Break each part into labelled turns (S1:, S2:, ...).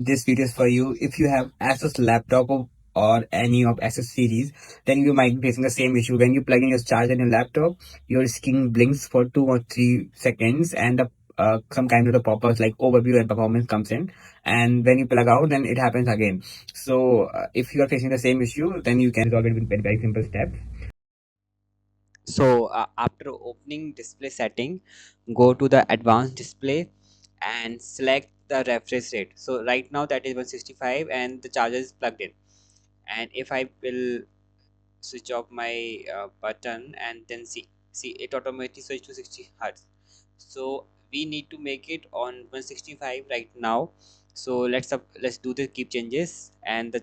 S1: This video is for you. If you have ASUS laptop or any of ASUS series, then you might be facing the same issue. When you plug in your charger in your laptop, your screen blinks for 2 or 3 seconds, and some kind of the pop-ups like overview and performance comes in. And when you plug out, then it happens again. So if you are facing the same issue, then you can resolve it with very simple steps.
S2: So after opening display setting, go to the advanced display and select the refresh rate. So right now that is 165 and the charger is plugged in. And if I will switch off my button and then see it automatically switch to 60 hertz. So we need to make it on 165 right now. So let's do the keep changes, and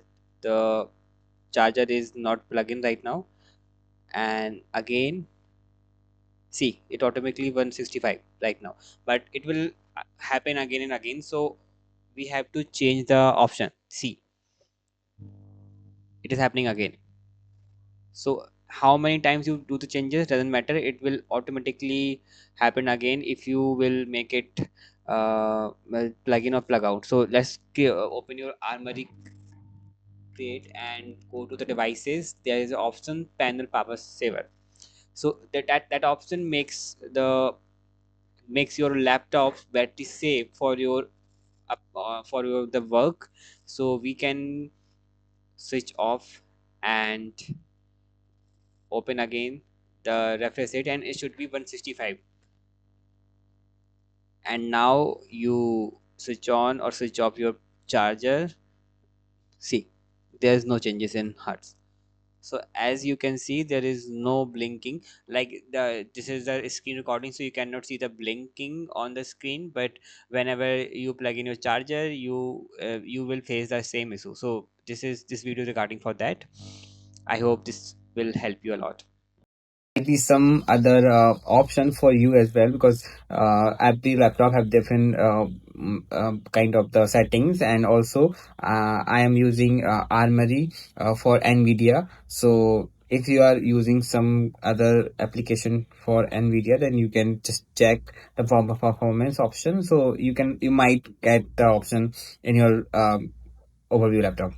S2: the charger is not plugged in right now. And again, see it automatically 165 right now, but it will happen again and again. So we have to change the option. See, it is happening again. So how many times you do the changes doesn't matter, it will automatically happen again if you will make it well, plug in or plug out. So let's open your armory create and go to the devices. There is an option panel power saver. So that option makes your laptop battery safe for your for your the work. So we can switch off and open again the refresh rate, and it should be 165. And now you switch on or switch off your charger. See, there's no changes in hertz. So as you can see, there is no blinking. Like this is the screen recording, so you cannot see the blinking on the screen, but whenever you plug in your charger, you will face the same issue. So this video regarding for that. I hope this will help you a lot.
S1: Might be some other option for you as well, because every laptop have different kind of the settings. And also I am using Armory for Nvidia. So if you are using some other application for Nvidia, then you can just check the performance option, so you might get the option in your overview laptop.